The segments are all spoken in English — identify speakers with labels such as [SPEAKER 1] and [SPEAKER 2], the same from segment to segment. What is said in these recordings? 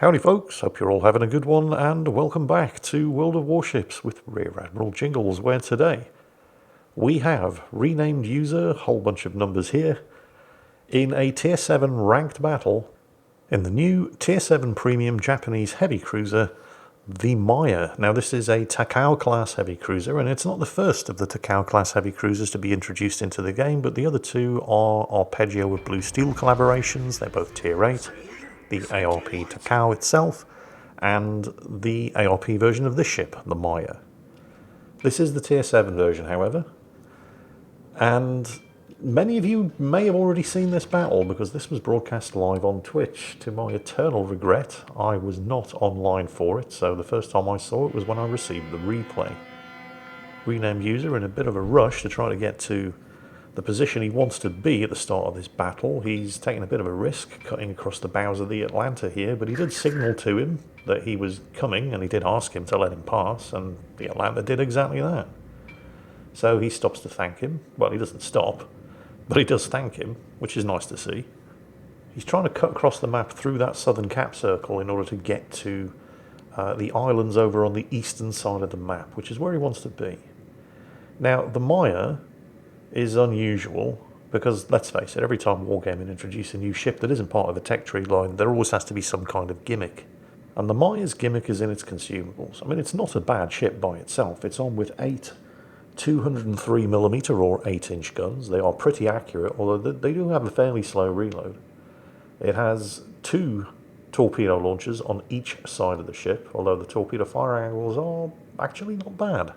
[SPEAKER 1] Howdy folks, hope you're all having a good one, and welcome back to World of Warships with Rear Admiral Jingles, where today we have renamed user, whole bunch of numbers here, in a Tier 7 ranked battle in the new Tier 7 premium Japanese heavy cruiser, the Maya. Now this is a Takao class heavy cruiser, and it's not the first of the Takao class heavy cruisers to be introduced into the game, but the other two are Arpeggio with Blue Steel collaborations. They're both Tier 8. The ARP Takao itself, and the ARP version of this ship, the Maya. This is the Tier 7 version, however, and many of you may have already seen this battle because this was broadcast live on Twitch. To my eternal regret, I was not online for it, so the first time I saw it was when I received the replay. Renamed user in a bit of a rush to try to get to the position he wants to be at the start of this battle. He's taken a bit of a risk cutting across the bows of the Atlanta here, but he did signal to him that he was coming, and he did ask him to let him pass, and the Atlanta did exactly that. So he stops to thank him. Well, he doesn't stop, but he does thank him, which is nice to see. He's trying to cut across the map through that southern cap circle in order to get to the islands over on the eastern side of the map, which is where he wants to be. Now, the Maya is unusual because, let's face it, every time Wargaming introduces a new ship that isn't part of a tech tree line, there always has to be some kind of gimmick. And the Maya's gimmick is in its consumables. I mean, it's not a bad ship by itself. It's on with 8 203mm or 8-inch guns. They are pretty accurate, although they do have a fairly slow reload. It has 2 torpedo launchers on each side of the ship, although the torpedo fire angles are actually not bad.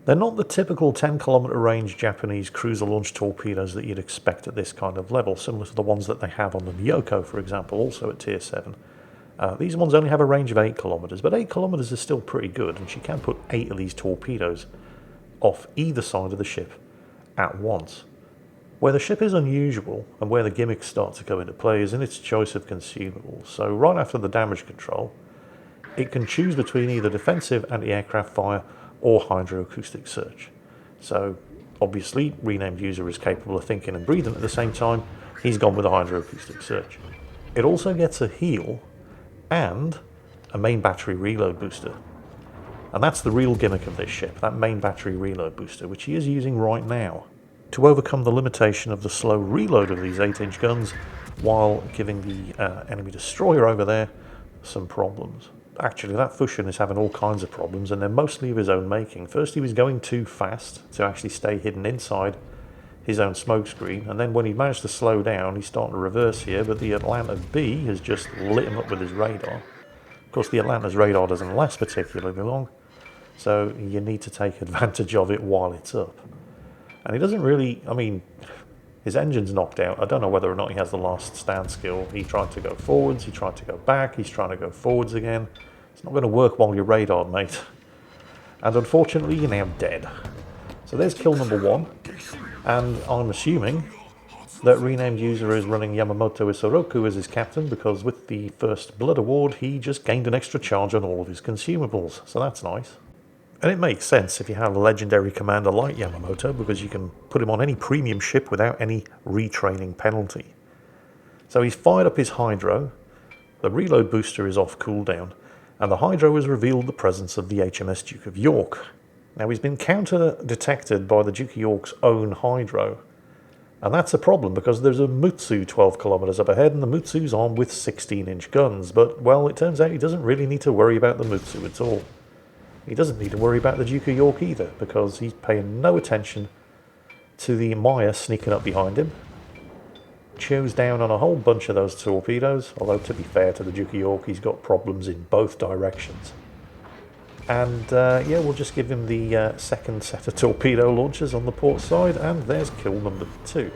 [SPEAKER 1] They're not the typical 10-kilometer range Japanese cruiser launch torpedoes that you'd expect at this kind of level, similar to the ones that they have on the Myoko, for example, also at Tier 7. These ones only have a range of 8 kilometers, but 8 kilometers is still pretty good, and she can put 8 of these torpedoes off either side of the ship at once. Where the ship is unusual, and where the gimmicks start to come into play, is in its choice of consumables. So right after the damage control, it can choose between either defensive anti-aircraft fire or hydroacoustic search. So obviously, renamed user is capable of thinking and breathing at the same time. He's gone with a hydroacoustic search. It also gets a heal and a main battery reload booster. And that's the real gimmick of this ship, that main battery reload booster, which he is using right now to overcome the limitation of the slow reload of these 8-inch guns while giving the enemy destroyer over there some problems. Actually, that Fushin is having all kinds of problems, and they're mostly of his own making. First, he was going too fast to actually stay hidden inside his own smokescreen, and then when he managed to slow down, he's starting to reverse here, but the Atlanta B has just lit him up with his radar. Of course, the Atlanta's radar doesn't last particularly long, so you need to take advantage of it while it's up. And he doesn't really, I mean, his engine's knocked out. I don't know whether or not he has the last stand skill. He tried to go forwards, he tried to go back, he's trying to go forwards again. It's not going to work while you're radared, mate. And unfortunately, you're now dead. So there's kill number 1. And I'm assuming that renamed user is running Yamamoto Isoroku as his captain, because with the first blood award, he just gained an extra charge on all of his consumables. So that's nice. And it makes sense if you have a legendary commander like Yamamoto, because you can put him on any premium ship without any retraining penalty. So he's fired up his hydro, the reload booster is off cooldown, and the hydro has revealed the presence of the HMS Duke of York. Now he's been counter-detected by the Duke of York's own hydro, and that's a problem because there's a Mutsu 12 kilometers up ahead, and the Mutsu's armed with 16-inch guns, but, well, it turns out he doesn't really need to worry about the Mutsu at all. He doesn't need to worry about the Duke of York either, because he's paying no attention to the Maya sneaking up behind him. Chews down on a whole bunch of those torpedoes, although to be fair to the Duke of York, he's got problems in both directions. And yeah, we'll just give him the second set of torpedo launchers on the port side, and there's kill number 2.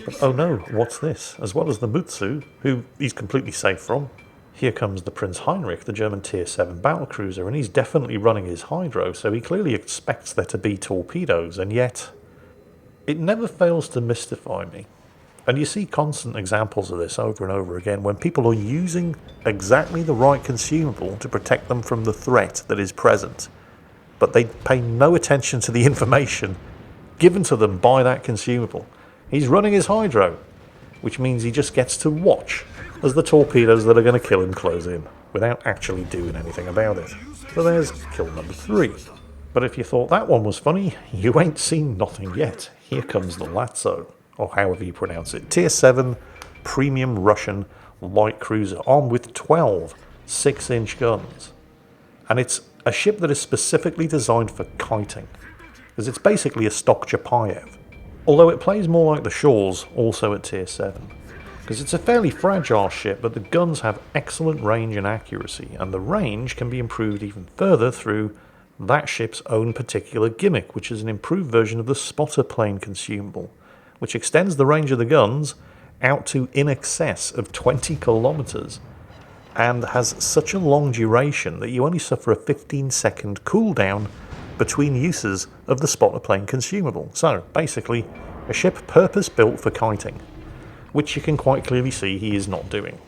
[SPEAKER 1] But oh no, what's this? As well as the Mutsu, who he's completely safe from, here comes the Prinz Heinrich, the German Tier 7 battlecruiser, and he's definitely running his hydro, so he clearly expects there to be torpedoes, and yet it never fails to mystify me. And you see constant examples of this over and over again when people are using exactly the right consumable to protect them from the threat that is present, but they pay no attention to the information given to them by that consumable. He's running his hydro, which means he just gets to watch as the torpedoes that are going to kill him close in, without actually doing anything about it. So there's kill number 3. But if you thought that one was funny, you ain't seen nothing yet. Here comes the Lazzo, or however you pronounce it. Tier 7 premium Russian light cruiser, armed with 12 6-inch guns. And it's a ship that is specifically designed for kiting, because it's basically a stock Chapayev. Although it plays more like the Shores, also at tier 7. Because it's a fairly fragile ship, but the guns have excellent range and accuracy, and the range can be improved even further through that ship's own particular gimmick, which is an improved version of the spotter plane consumable, which extends the range of the guns out to in excess of 20 kilometers, and has such a long duration that you only suffer a 15-second cooldown between uses of the spotter plane consumable. So, basically, a ship purpose-built for kiting, which you can quite clearly see he is not doing.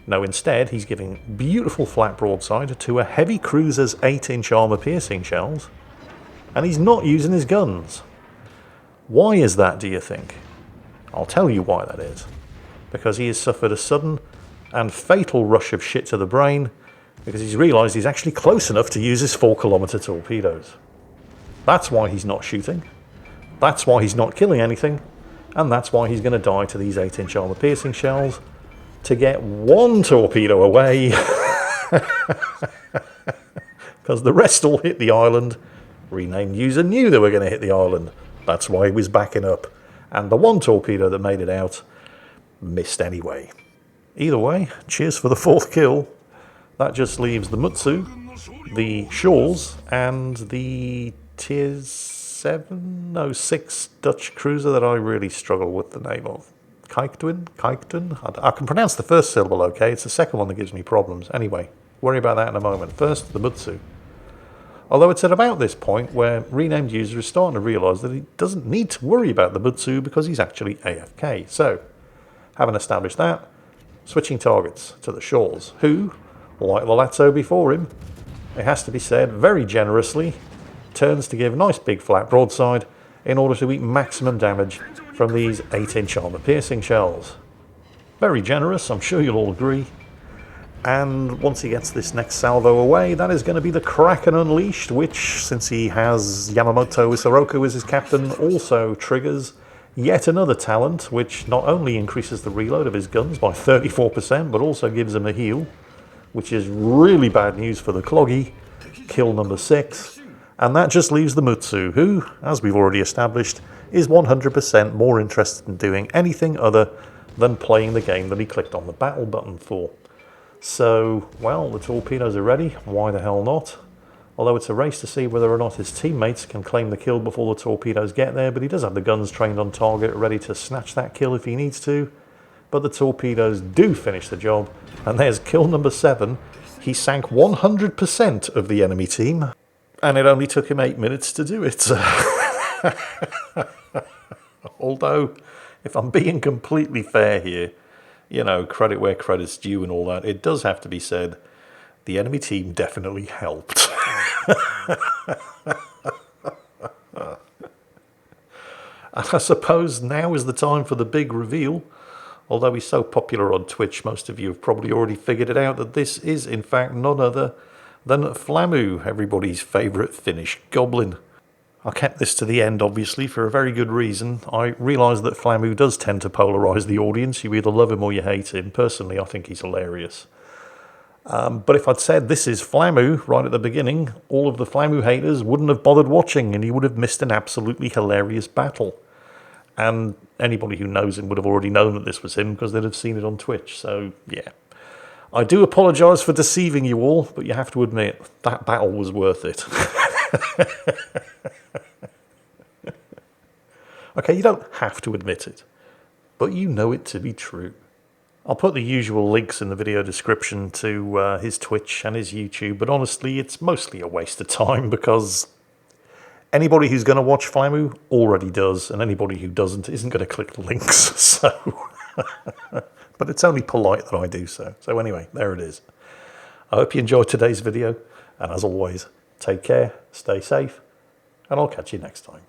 [SPEAKER 1] No, instead, he's giving beautiful flat broadside to a heavy cruiser's 8-inch armor-piercing shells, and he's not using his guns. Why is that, do you think? I'll tell you why that is. Because he has suffered a sudden and fatal rush of shit to the brain, because he's realised he's actually close enough to use his 4-kilometer torpedoes. That's why he's not shooting. That's why he's not killing anything. And that's why he's going to die to these 8-inch armor-piercing shells to get one torpedo away. Because the rest all hit the island. Renamed user knew they were going to hit the island. That's why he was backing up. And the one torpedo that made it out missed anyway. Either way, cheers for the 4th kill. That just leaves the Mutsu, the Shores, and the tier 6 Dutch cruiser that I really struggle with the name of. Kijktwin? I can pronounce the first syllable okay, it's the second one that gives me problems. Anyway, worry about that in a moment. First, the Mutsu. Although it's at about this point where Renamed User is starting to realise that he doesn't need to worry about the Mutsu because he's actually AFK. So, having established that, switching targets to the Shores, who, like the Lazzo before him, it has to be said, very generously, turns to give nice big flat broadside in order to eat maximum damage from these 8-inch armor-piercing shells. Very generous, I'm sure you'll all agree. And once he gets this next salvo away, that is going to be the Kraken Unleashed, which, since he has Yamamoto Isoroku as his captain, also triggers yet another talent, which not only increases the reload of his guns by 34%, but also gives him a heal, which is really bad news for the Cloggy. Kill number 6. And that just leaves the Mutsu, who, as we've already established, is 100% more interested in doing anything other than playing the game that he clicked on the battle button for. So, well, the torpedoes are ready. Why the hell not? Although it's a race to see whether or not his teammates can claim the kill before the torpedoes get there, but he does have the guns trained on target, ready to snatch that kill if he needs to. But the torpedoes do finish the job, and there's kill number 7. He sank 100% of the enemy team, and it only took him 8 minutes to do it. Although, if I'm being completely fair here, you know, credit where credit's due and all that, it does have to be said, the enemy team definitely helped. And I suppose now is the time for the big reveal. Although he's so popular on Twitch, most of you have probably already figured it out that this is, in fact, none other than Flamu, everybody's favourite Finnish goblin. I kept this to the end, obviously, for a very good reason. I realise that Flamu does tend to polarise the audience. You either love him or you hate him. Personally, I think he's hilarious. But if I'd said this is Flamu right at the beginning, all of the Flamu haters wouldn't have bothered watching, and he would have missed an absolutely hilarious battle. And anybody who knows him would have already known that this was him because they'd have seen it on Twitch. So, yeah. I do apologise for deceiving you all, but you have to admit, that battle was worth it. Okay, you don't have to admit it, but you know it to be true. I'll put the usual links in the video description to his Twitch and his YouTube, but honestly, it's mostly a waste of time because anybody who's going to watch Flamu already does, and anybody who doesn't isn't going to click the links, so... But it's only polite that I do so. So anyway, there it is. I hope you enjoyed today's video, and as always, take care, stay safe, and I'll catch you next time.